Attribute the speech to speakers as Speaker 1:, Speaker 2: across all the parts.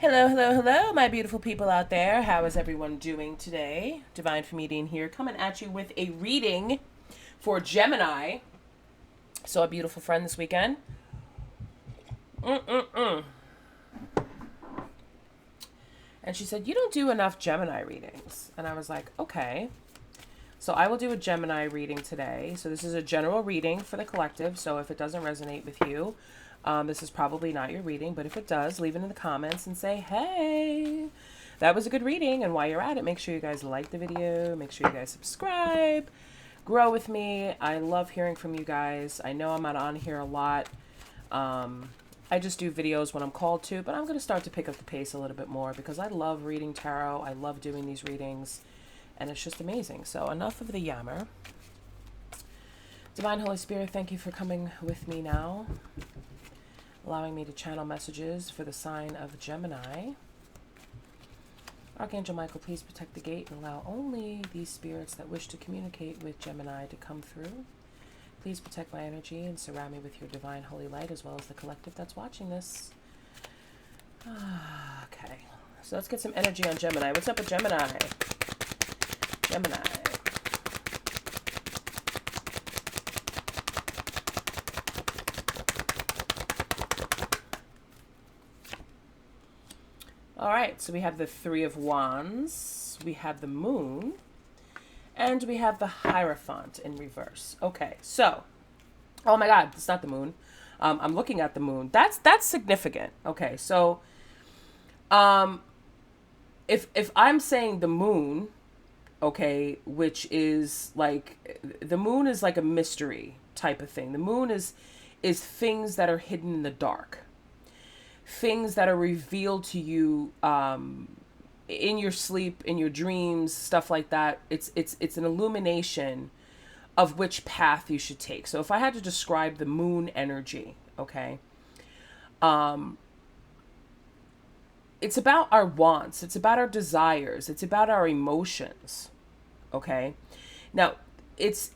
Speaker 1: Hello, hello, hello, my beautiful people out there. How is everyone doing today? Divine Comedian here, coming at you with a reading for Gemini. Saw a beautiful friend this weekend. And she said, "You don't do enough Gemini readings." And I was like, okay. So I will do a Gemini reading today. So this is a general reading for the collective. So if it doesn't resonate with you, this is probably not your reading. But if it does, leave it in the comments and say, hey, that was a good reading. And while you're at it, make sure you guys like the video. Make sure you guys subscribe. Grow with me. I love hearing from you guys. I know I'm not on here a lot. I just do videos when I'm called to. But I'm going to start to pick up the pace a little bit more because I love reading tarot. I love doing these readings. And it's just amazing. So enough of the yammer. Divine Holy Spirit, thank you for coming with me now. Allowing me to channel messages for the sign of Gemini. Archangel Michael, please protect the gate and allow only these spirits that wish to communicate with Gemini to come through. Please protect my energy and surround me with your divine holy light as well as the collective that's watching this. Okay, so let's get some energy on Gemini. What's up with Gemini? Gemini. All right, so we have the Three of Wands, we have the Moon, and we have the Hierophant in reverse. Okay, so, oh my God, it's not the Moon. I'm looking at the Moon. That's significant. Okay, so, if I'm saying the Moon, okay, which is like, the moon is like a mystery type of thing. The moon is things that are hidden in the dark, things that are revealed to you in your sleep, in your dreams, stuff like that. It's an illumination of which path you should take. So if I had to describe the moon energy, okay, it's about our wants, it's about our desires, it's about our emotions. Okay. Now,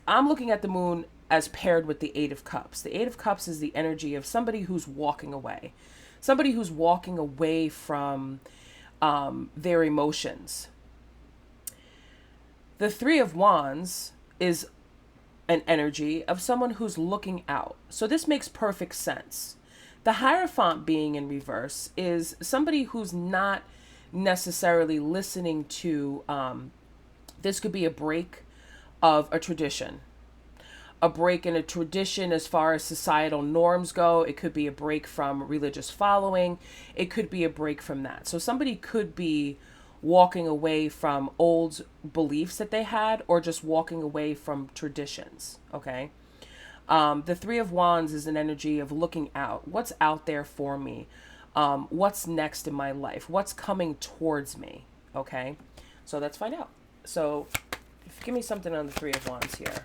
Speaker 1: I'm looking at the moon as paired with the Eight of Cups. The Eight of Cups is the energy of somebody who's walking away. Somebody who's walking away from their emotions. The Three of Wands is an energy of someone who's looking out. So this makes perfect sense. The Hierophant being in reverse is somebody who's not necessarily listening to this could be a break of a tradition. A break in a tradition as far as societal norms go. It could be a break from religious following. It could be a break from that. So somebody could be walking away from old beliefs that they had or just walking away from traditions. Okay. The Three of Wands is an energy of looking out. What's out there for me? What's next in my life? What's coming towards me? Okay. So let's find out. So, give me something on the Three of Wands here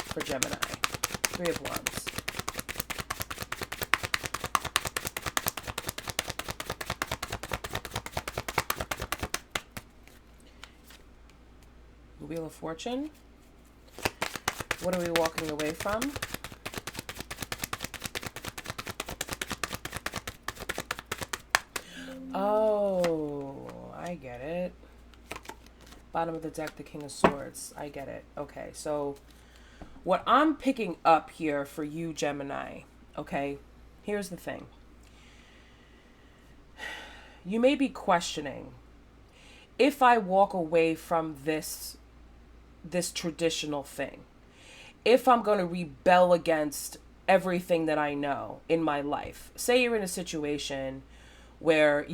Speaker 1: for Gemini. Three of Wands. The Wheel of Fortune. What are we walking away from? Oh, I get it. Bottom of the deck, the King of Swords. I get it. Okay, so what I'm picking up here for you, Gemini, okay, here's the thing. You may be questioning, if I walk away from this traditional thing, if I'm going to rebel against everything that I know in my life. Say you're in a situation where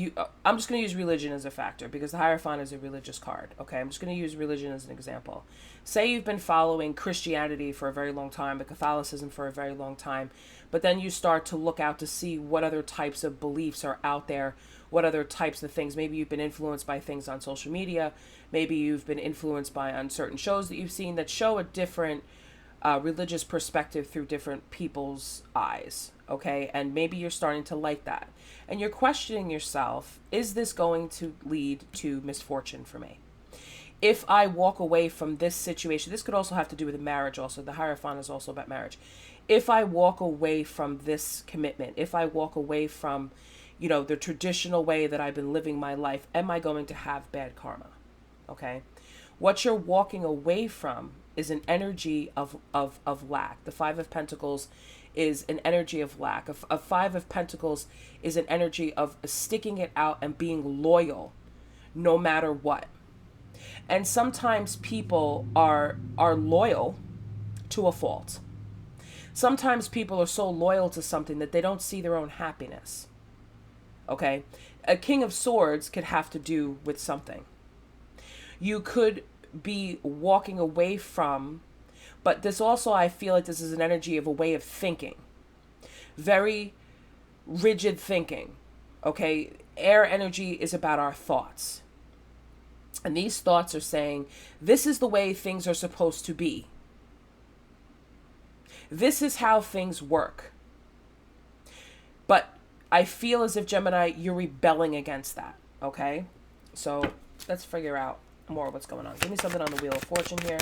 Speaker 1: I'm just going to use religion as a factor because the Hierophant is a religious card. Okay, I'm just going to use religion as an example. Say you've been following Christianity for a very long time, but Catholicism for a very long time, but then you start to look out to see what other types of beliefs are out there, what other types of things. Maybe you've been influenced by things on social media. Maybe you've been influenced by on certain shows that you've seen that show a different religious perspective through different people's eyes. Okay, and maybe you're starting to like that. And you're questioning yourself, is this going to lead to misfortune for me? If I walk away from this situation, this could also have to do with a marriage also. The Hierophant is also about marriage. If I walk away from this commitment, if I walk away from the traditional way that I've been living my life, am I going to have bad karma? Okay. What you're walking away from is an energy of lack. The Five of Pentacles is an energy of lack. A Five of Pentacles is an energy of sticking it out and being loyal no matter what. And sometimes people are loyal to a fault. Sometimes people are so loyal to something that they don't see their own happiness. Okay? A King of Swords could have to do with something. You could be walking away from, but this also, I feel like this is an energy of a way of thinking. Very rigid thinking. Okay? Air energy is about our thoughts. And these thoughts are saying, this is the way things are supposed to be. This is how things work. But I feel as if, Gemini, you're rebelling against that. Okay? So let's figure out more of what's going on. Give me something on the Wheel of Fortune here.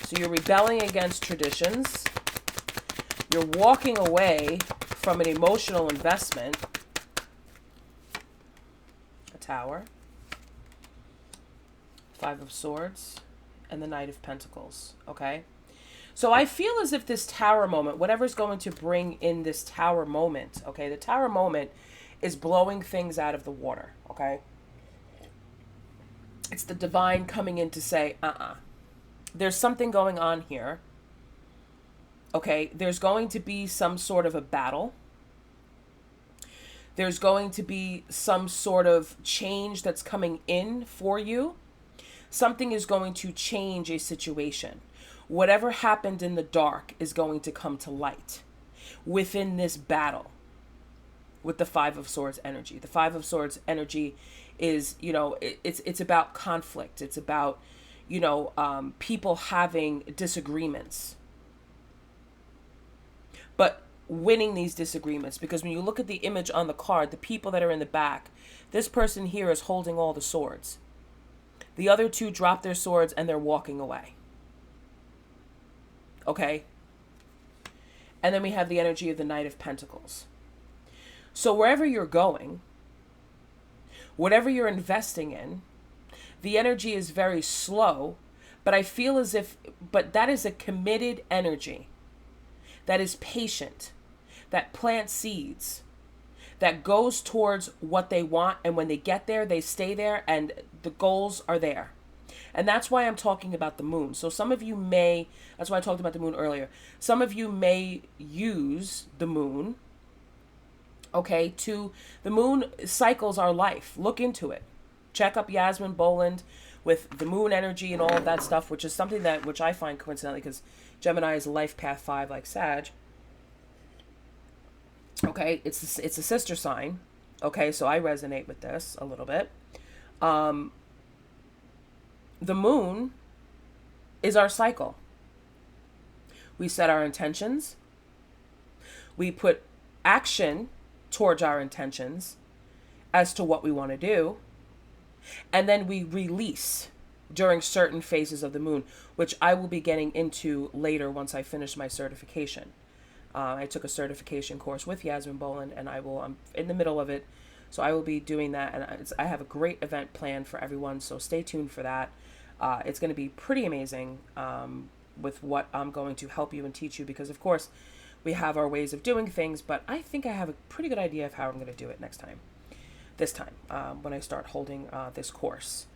Speaker 1: So you're rebelling against traditions. You're walking away from an emotional investment. A Tower. Five of Swords. And the Knight of Pentacles. Okay? So I feel as if this Tower moment, whatever's going to bring in this Tower moment, okay, the Tower moment is blowing things out of the water, okay? It's the divine coming in to say, there's something going on here, okay? There's going to be some sort of a battle. There's going to be some sort of change that's coming in for you. Something is going to change a situation. Whatever happened in the dark is going to come to light within this battle with the Five of Swords energy. The Five of Swords energy is, it's about conflict. It's about, people having disagreements. But winning these disagreements, because when you look at the image on the card, the people that are in the back, this person here is holding all the swords. The other two drop their swords and they're walking away. Okay? And then we have the energy of the Knight of Pentacles. So wherever you're going, whatever you're investing in, the energy is very slow, but I feel as if, but that is a committed energy that is patient, that plants seeds, that goes towards what they want, and when they get there, they stay there, and the goals are there. And that's why I'm talking about the moon. So some of you may, that's why I talked about the moon earlier. Some of you may use the moon, okay, the moon cycles our life. Look into it. Check up Yasmin Boland with the moon energy and all of that stuff, which is something which I find coincidentally, because Gemini is life path 5 like Sag. Okay, it's a sister sign. Okay, so I resonate with this a little bit. The moon is our cycle. We set our intentions. We put action towards our intentions as to what we want to do. And then we release during certain phases of the moon, which I will be getting into later once I finish my certification. I took a certification course with Yasmin Boland, and I'm in the middle of it. So I will be doing that, and I have a great event planned for everyone, so stay tuned for that. It's going to be pretty amazing with what I'm going to help you and teach you, because, of course, we have our ways of doing things, but I think I have a pretty good idea of how I'm going to do it this time, when I start holding this course.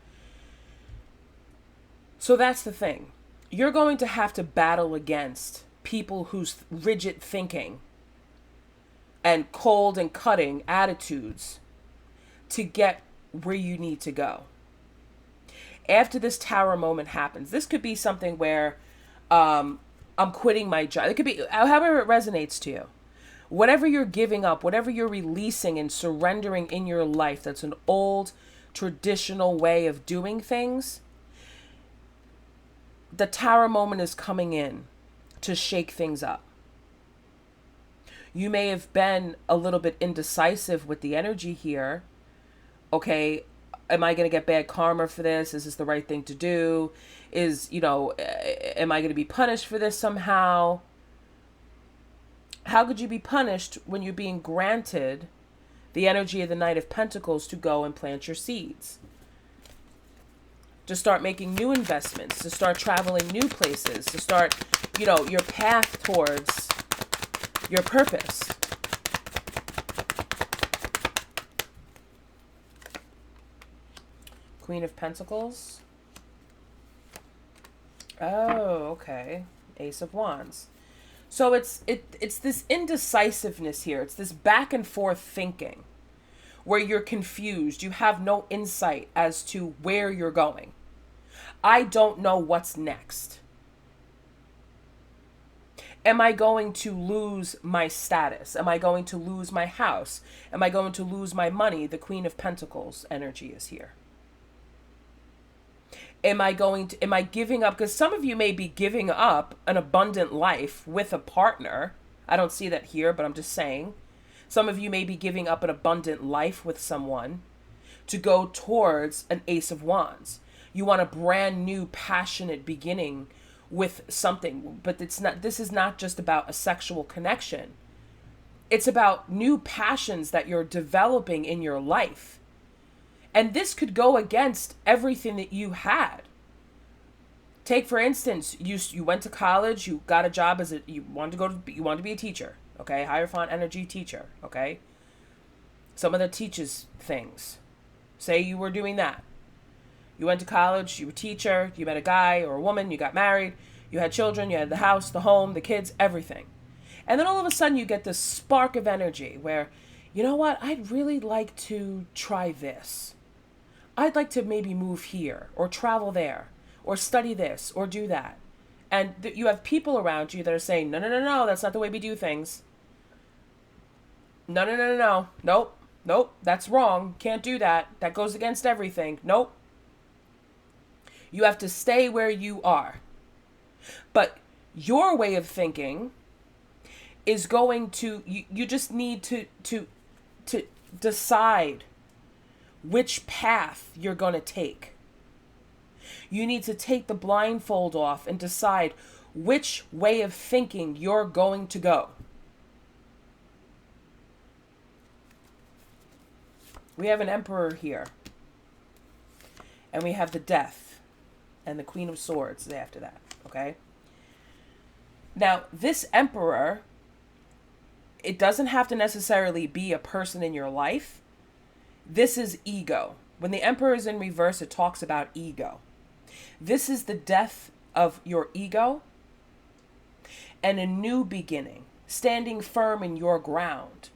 Speaker 1: So that's the thing. You're going to have to battle against people whose rigid thinking and cold and cutting attitudes to get where you need to go. After this Tower moment happens, this could be something where I'm quitting my job. It could be however it resonates to you. Whatever you're giving up, whatever you're releasing and surrendering in your life, that's an old traditional way of doing things. The Tower moment is coming in to shake things up. You may have been a little bit indecisive with the energy here. Okay, am I going to get bad karma for this? Is this the right thing to do? Am I going to be punished for this somehow? How could you be punished when you're being granted the energy of the Knight of Pentacles to go and plant your seeds? To start making new investments, to start traveling new places, to start, your path towards your purpose. Queen of Pentacles. Oh, okay. Ace of Wands. So it's this indecisiveness here. It's this back and forth thinking where you're confused. You have no insight as to where you're going. I don't know what's next. Am I going to lose my status? Am I going to lose my house? Am I going to lose my money? The Queen of Pentacles energy is here. Am I giving up? Because some of you may be giving up an abundant life with a partner. I don't see that here, but I'm just saying. Some of you may be giving up an abundant life with someone to go towards an Ace of Wands. You want a brand new, passionate beginning with something, but this is not just about a sexual connection. It's about new passions that you're developing in your life. And this could go against everything that you had. Take, for instance, you went to college, you got a job you wanted to be a teacher, okay? Hierophant energy teacher, okay? Someone that teaches things. Say you were doing that. You went to college, you were a teacher, you met a guy or a woman, you got married, you had children, you had the house, the home, the kids, everything. And then all of a sudden you get this spark of energy where, you know what, I'd really like to try this. I'd like to maybe move here or travel there or study this or do that. And you have people around you that are saying, no, that's not the way we do things. No. Nope, that's wrong. Can't do that. That goes against everything. Nope. You have to stay where you are. But your way of thinking is going to, you just need to decide which path you're going to take. You need to take the blindfold off and decide which way of thinking you're going to go. We have an Emperor here. And we have the Death and the Queen of Swords after that, okay? Now, this Emperor, it doesn't have to necessarily be a person in your life. This is ego. When the Emperor is in reverse, it talks about ego. This is the death of your ego and a new beginning, standing firm in your ground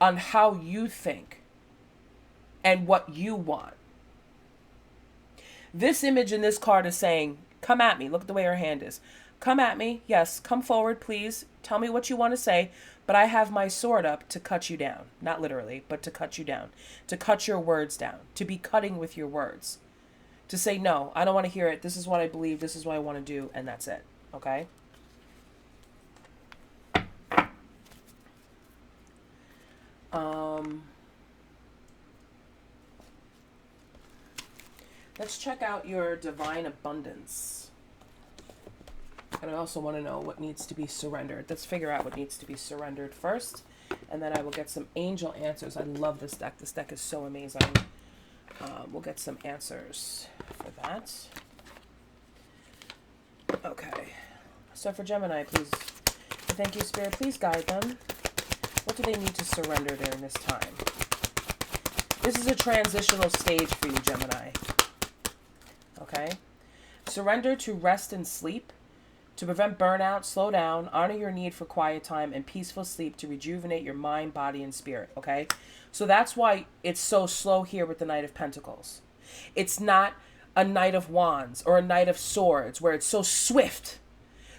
Speaker 1: on how you think and what you want. This image in this card is saying, come at me. Look at the way her hand is. Come at me. Yes, come forward, please. Tell me what you want to say. But I have my sword up to cut you down. Not literally, but to cut you down. To cut your words down. To be cutting with your words. To say, no, I don't want to hear it. This is what I believe. This is what I want to do. And that's it. Okay? Let's check out your divine abundance. And I also want to know what needs to be surrendered. Let's figure out what needs to be surrendered first. And then I will get some angel answers. I love this deck. This deck is so amazing. We'll get some answers for that. Okay. So for Gemini, please. Thank you, Spirit. Please guide them. What do they need to surrender during this time? This is a transitional stage for you, Gemini. Okay? Surrender to rest and sleep. To prevent burnout, slow down, honor your need for quiet time and peaceful sleep to rejuvenate your mind, body, and spirit, okay? So that's why it's so slow here with the Knight of Pentacles. It's not a Knight of Wands or a Knight of Swords where it's so swift.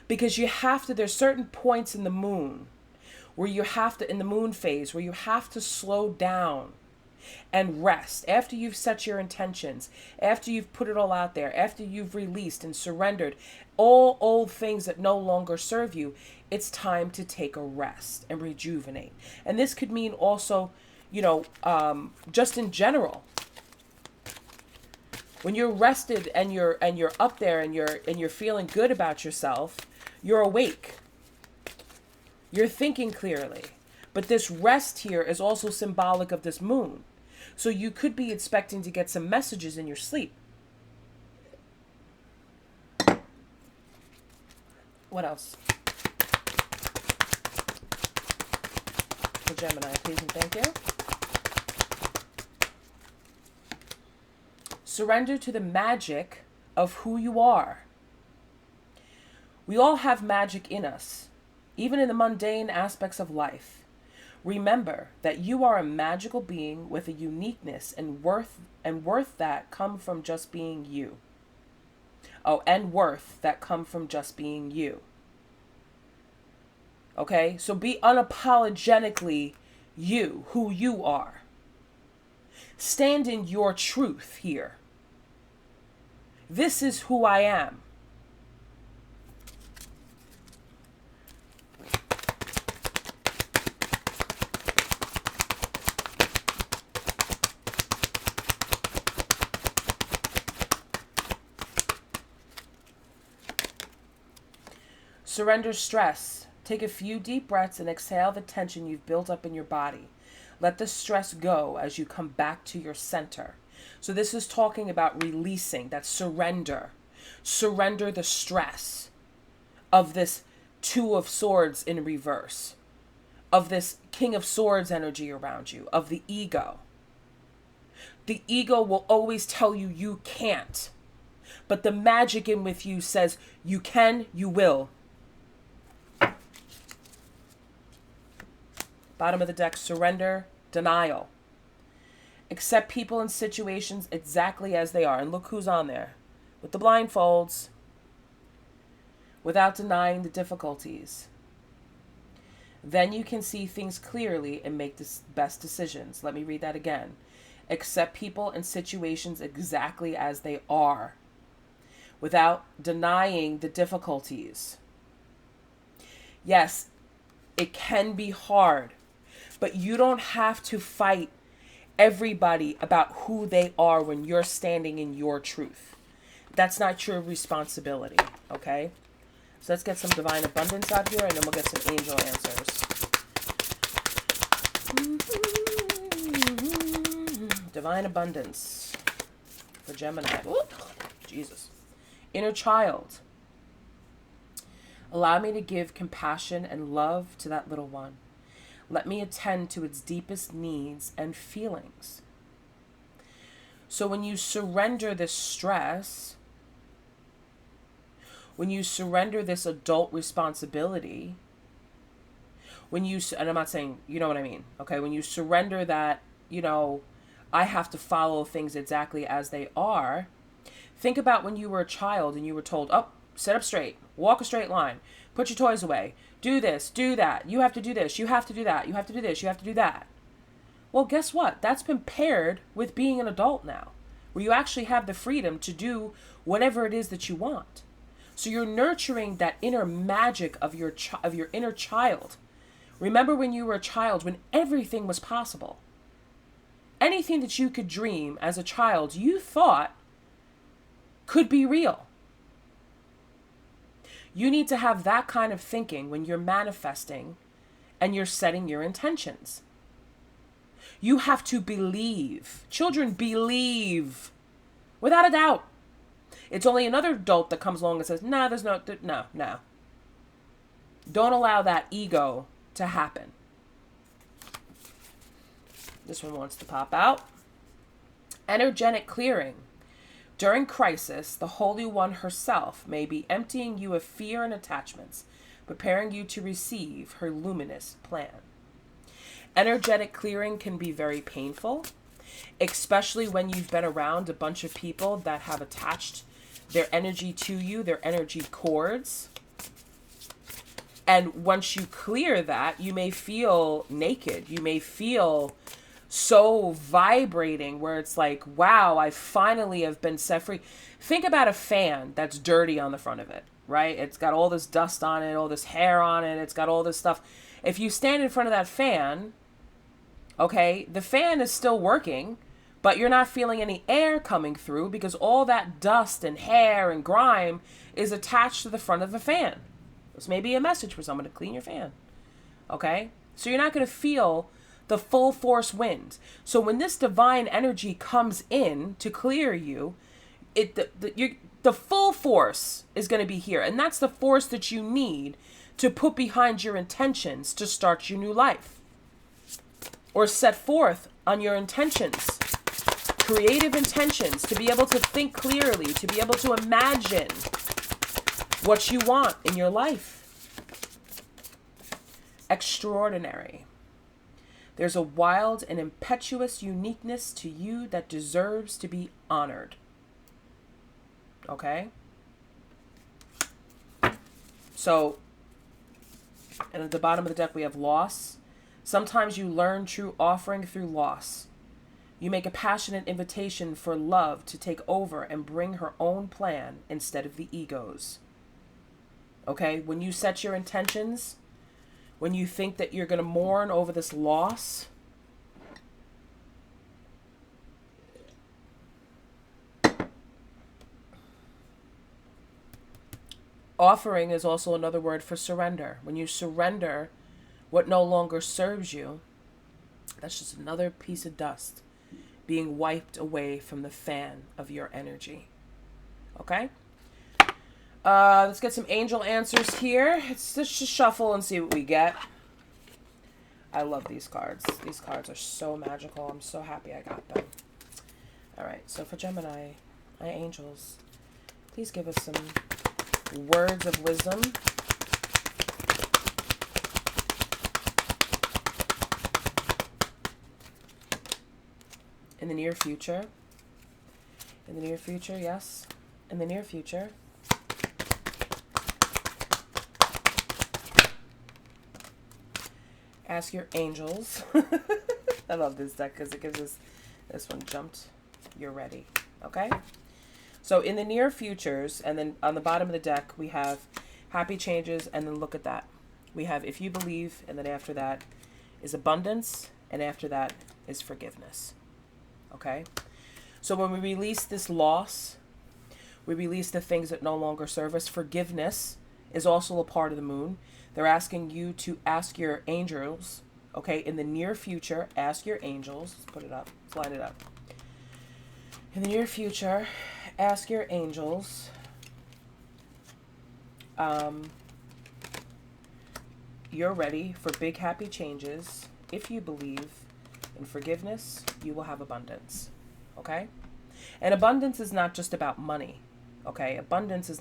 Speaker 1: Because you have to, there's certain points in the moon where you have to, in the moon phase, where you have to slow down and rest. After you've set your intentions, after you've put it all out there, after you've released and surrendered all old things that no longer serve you, it's time to take a rest and rejuvenate. And this could mean also, you know, just in general, when you're rested and you're up there and you're feeling good about yourself, you're awake. You're thinking clearly. But this rest here is also symbolic of this moon. So you could be expecting to get some messages in your sleep. What else? For Gemini, please and thank you. Surrender to the magic of who you are. We all have magic in us, even in the mundane aspects of life. Remember that you are a magical being with a uniqueness and worth that come from just being you. Oh, and worth that come from just being you. Okay? So be unapologetically you, who you are. Stand in your truth here. This is who I am. Surrender stress. Take a few deep breaths and exhale the tension you've built up in your body. Let the stress go as you come back to your center. So this is talking about releasing, that surrender. Surrender the stress of this Two of Swords in reverse, of this King of Swords energy around you, of the ego. The ego will always tell you you can't. But the magic in with you says you can, you will. Bottom of the deck, surrender, denial. Accept people and situations exactly as they are. And look who's on there. With the blindfolds. Without denying the difficulties. Then you can see things clearly and make the best decisions. Let me read that again. Accept people and situations exactly as they are. Without denying the difficulties. Yes, it can be hard. But you don't have to fight everybody about who they are when you're standing in your truth. That's not your responsibility, okay? So let's get some divine abundance out here, and then we'll get some angel answers. Divine abundance for Gemini. Ooh, Jesus. Inner child. Allow me to give compassion and love to that little one. Let me attend to its deepest needs and feelings. So when you surrender this stress, when you surrender this adult responsibility, when you, and I'm not saying, you know what I mean, okay? When you surrender that, I have to follow things exactly as they are. Think about when you were a child and you were told, oh, sit up straight, walk a straight line, put your toys away. Do this, do that. You have to do this. You have to do that. You have to do this. You have to do that. Well, guess what? That's been paired with being an adult now, where you actually have the freedom to do whatever it is that you want. So you're nurturing that inner magic of your inner child. Remember when you were a child, when everything was possible. Anything that you could dream as a child, you thought could be real. You need to have that kind of thinking when you're manifesting and you're setting your intentions. You have to believe. Children believe without a doubt. It's only another adult that comes along and says, no. Don't allow that ego to happen. This one wants to pop out. Endogenic clearing. During crisis, the Holy One herself may be emptying you of fear and attachments, preparing you to receive her luminous plan. Energetic clearing can be very painful, especially when you've been around a bunch of people that have attached their energy to you, their energy cords. And once you clear that, you may feel naked. You may feel so vibrating where it's like, wow, I finally have been set free. Think about a fan that's dirty on the front of it, right? It's got all this dust on it, all this hair on it. It's got all this stuff. If you stand in front of that fan, okay, the fan is still working, but you're not feeling any air coming through because all that dust and hair and grime is attached to the front of the fan. This may be a message for someone to clean your fan. Okay? So you're not going to feel the full force wind. So when this divine energy comes in to clear you, the full force is going to be here. And that's the force that you need to put behind your intentions to start your new life. Or set forth on your intentions. Creative intentions, to be able to think clearly, to be able to imagine what you want in your life. Extraordinary. There's a wild and impetuous uniqueness to you that deserves to be honored. Okay? So, and at the bottom of the deck we have loss. Sometimes you learn true offering through loss. You make a passionate invitation for love to take over and bring her own plan instead of the ego's. Okay? When you set your intentions, when you think that you're going to mourn over this loss, offering is also another word for surrender. When you surrender what no longer serves you, that's just another piece of dust being wiped away from the fan of your energy. Okay? Let's get some angel answers here. Let's just shuffle and see what we get. I love these cards. These cards are so magical. I'm so happy I got them. All right, so for Gemini, my angels, please give us some words of wisdom. In the near future. In the near future, yes. In the near future. Ask your angels. I love this deck because it gives us, this one jumped, you're ready. Okay? So in the near futures, and then on the bottom of the deck, we have happy changes, and then look at that. We have if you believe, and then after that is abundance, and after that is forgiveness. Okay? So when we release this loss, we release the things that no longer serve us. Forgiveness is also a part of the moon. They're asking you to ask your angels, okay, in the near future, ask your angels, let's put it up, let's line it up. In the near future, ask your angels, you're ready for big happy changes. If you believe in forgiveness, you will have abundance, okay? And abundance is not just about money, okay? Abundance is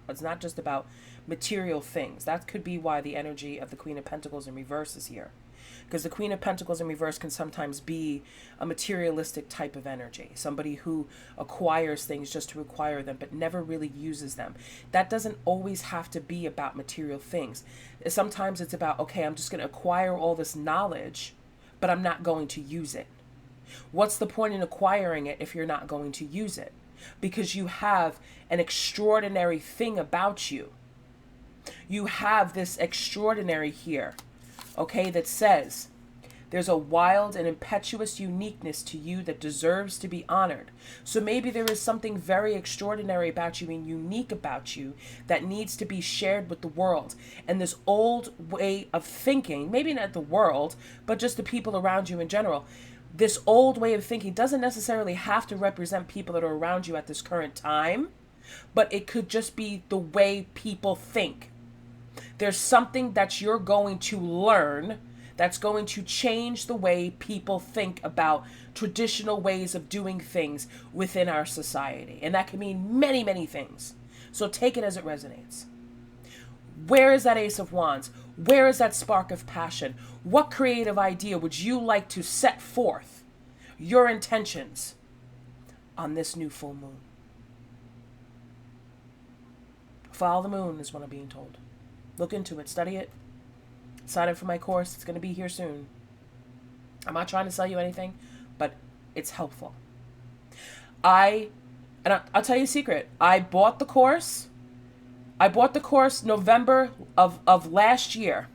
Speaker 1: it's not just about material things. That could be why the energy of the Queen of Pentacles in reverse is here. Because the Queen of Pentacles in reverse can sometimes be a materialistic type of energy. Somebody who acquires things just to acquire them, but never really uses them. That doesn't always have to be about material things. Sometimes it's about, okay, I'm just going to acquire all this knowledge, but I'm not going to use it. What's the point in acquiring it if you're not going to use it? Because you have an extraordinary thing about you. You have this extraordinary here, okay, that says there's a wild and impetuous uniqueness to you that deserves to be honored. So maybe there is something very extraordinary about you and unique about you that needs to be shared with the world. And this old way of thinking, maybe not the world, but just the people around you in general, this old way of thinking doesn't necessarily have to represent people that are around you at this current time, but it could just be the way people think. There's something that you're going to learn that's going to change the way people think about traditional ways of doing things within our society. And that can mean many, many things. So take it as it resonates. Where is that Ace of Wands? Where is that spark of passion? What creative idea would you like to set forth your intentions on this new full moon? Follow the moon is what I'm being told. Look into it, study it, sign up for my course. It's going to be here soon. I'm not trying to sell you anything, but it's helpful. I'll tell you a secret. I bought the course November of last year.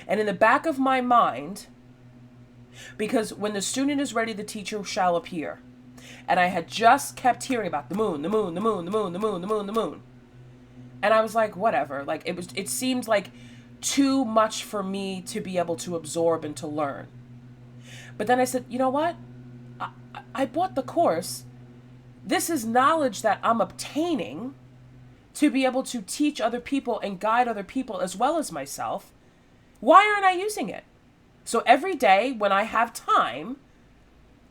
Speaker 1: And in the back of my mind, because when the student is ready, the teacher shall appear. And I had just kept hearing about the moon, the moon, the moon, the moon, the moon, the moon, the moon. And I was like, whatever. Like it seemed like too much for me to be able to absorb and to learn. But then I said, you know what? I bought the course. This is knowledge that I'm obtaining to be able to teach other people and guide other people as well as myself. Why aren't I using it? So every day when I have time,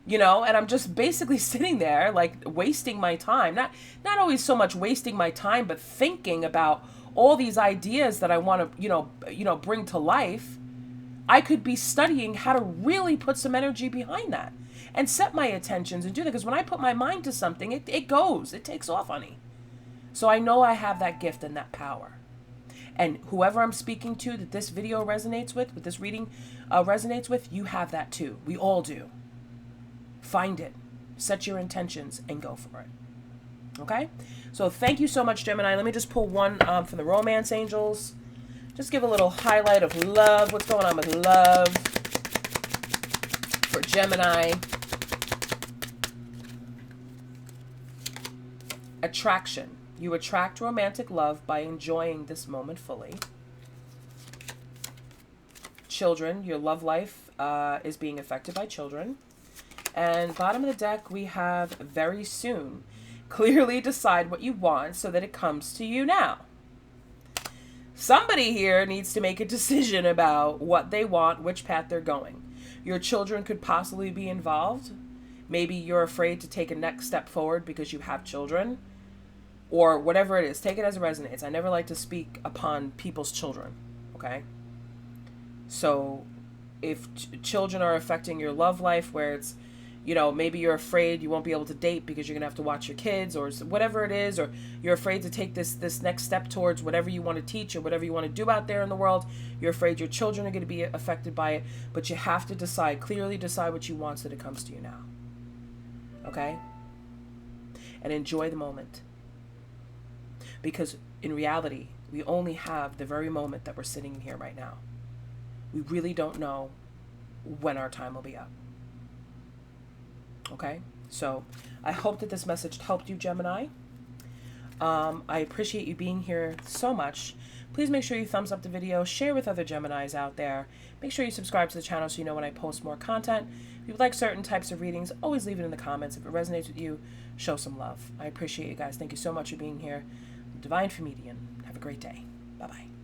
Speaker 1: and I'm just basically sitting there like wasting my time, not always so much wasting my time, but thinking about all these ideas that I want to, bring to life, I could be studying how to really put some energy behind that and set my attentions and do that. Because when I put my mind to something, it takes off, honey. So I know I have that gift and that power. And whoever I'm speaking to that this video resonates with this reading resonates with, you have that too. We all do. Find it, set your intentions, and go for it. Okay? So thank you so much, Gemini. Let me just pull one from the Romance Angels. Just give a little highlight of love. What's going on with love for Gemini? Attraction. You attract romantic love by enjoying this moment fully. Children. Your love life is being affected by children. And bottom of the deck, we have very soon. Clearly decide what you want so that it comes to you now. Somebody here needs to make a decision about what they want, which path they're going. Your children could possibly be involved. Maybe you're afraid to take a next step forward because you have children. Or whatever it is. Take it as it resonates. I never like to speak upon people's children. Okay? So if children are affecting your love life, where it's, maybe you're afraid you won't be able to date because you're going to have to watch your kids or whatever it is, or you're afraid to take this next step towards whatever you want to teach or whatever you want to do out there in the world. You're afraid your children are going to be affected by it, but you have to clearly decide what you want so that it comes to you now. Okay? And enjoy the moment. Because in reality, we only have the very moment that we're sitting in here right now. We really don't know when our time will be up. Okay? So I hope that this message helped you, Gemini. I appreciate you being here so much. Please make sure you thumbs up the video, share with other Geminis out there. Make sure you subscribe to the channel so you know when I post more content. If you would like certain types of readings, always leave it in the comments. If it resonates with you, show some love. I appreciate you guys. Thank you so much for being here. Divine Comedian. Have a great day. Bye-bye.